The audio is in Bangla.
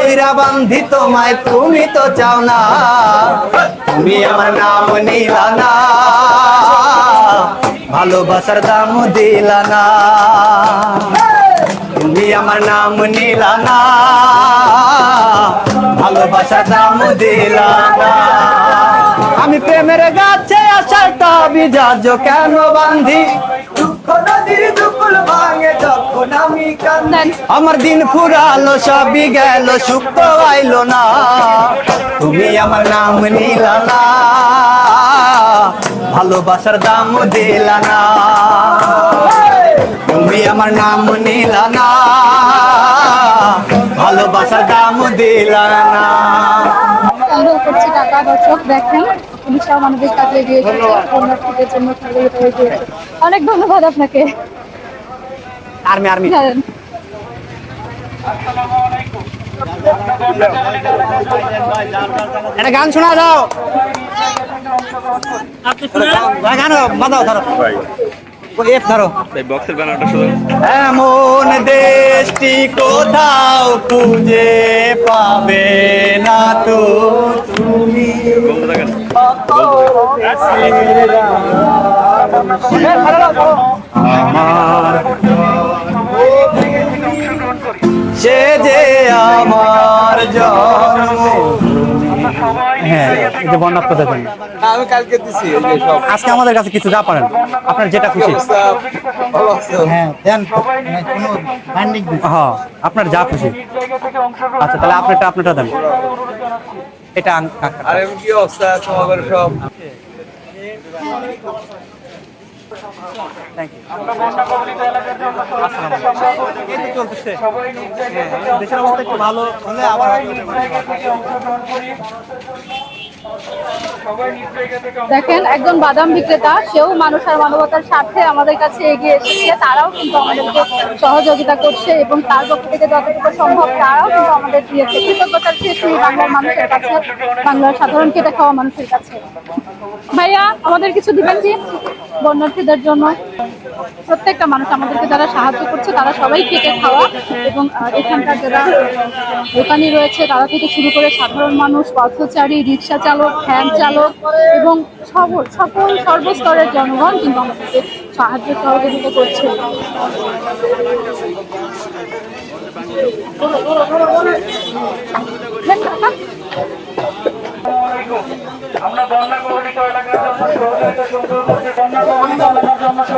কইরা বান্ধি তোমায়, তুমি তো চাও না। তুমি আমার নাম নিলা না, ভালোবাসার দাম দিলা না। তুমি আমার নাম নিলা না, ভালোবাসার দাম দিলা না। আমি প্রেমের গাছে আশাটা বিজাজ কেন বান্ধি, দুঃখ নদীর দুকুল ভাঙে যখন আমি কান্দি। আমার দিন ফুরালো সবই গেল, সুখ তো আইলো না। তুমি আমার নাম নিলা না, ভালোবাসার দাম দিলা না। তুমি আমার নাম নিলা না, ভালোবাসার দাম দিলা না। সংগ্রহ করছি টাকা। দর্শক দেখেন পুলিশ আমাদের কাছে এগিয়ে এসেছে, পুণ্যার্থীদের জন্য সহযোগিতা এগিয়েছে। অনেক ধন্যবাদ আপনাকে। আর্মি আর্মি জানেন একটা গান শোনা যাও, গান বাজাও, ধরো এফ ধরো। বক্সের ব্যানারটা শুধু এমন দেশটি কোথাও খুঁজে পাবে না তো তুমি। আমার সে যে আমার জন্ম। হ্যাঁ, এই যে বন্যাত্ম দেখেন, আমি কালকে দিছি আজকে আমাদের কাছে কিছু যা পারেন, আপনার যেটা খুশি। হ্যাঁ দেন, হ্যাঁ আপনার যা খুশি। আচ্ছা তাহলে আপনারটা দেন। এটা আরে কি অবস্থা সমাবের সব দেশের অবস্থা একটু ভালো হলে আবার দেখেন একজন বাদাম বিক্রেতা, সেও মানুষ আর মানবতার স্বার্থে আমাদের কাছে এগিয়ে এসেছে। তারাও কিন্তু আমাদেরকে সহযোগিতা করছে এবং তার পক্ষ থেকে যতটুকু সম্ভব তারাও কিন্তু আমাদের দিয়েছে। কৃতজ্ঞতার শেষ নেই বাংলার মানুষের কাছে, বাংলার সাধারণ খেটে খাওয়া মানুষের কাছে। ভাইয়া আমাদের কিছু দিবেন কি বন্যার্থীদের জন্য? প্রত্যেকটা মানুষ আমাদেরকে যারা সাহায্য করছে তারা সবাই খেটে খাওয়া, এবং এখানকার যারা দোকানি রয়েছে তারা থেকে শুরু করে সাধারণ মানুষ, পথচারী, রিক্সা চালক, ভ্যান চালক এবং সকল সর্বস্তরের জনগণ কিন্তু আমাদেরকে সাহায্য সহযোগিতা করছে। আমরা বন্যা কবলিত এলাকার জন্য সহযোগিতা সংগ্রহ করছি।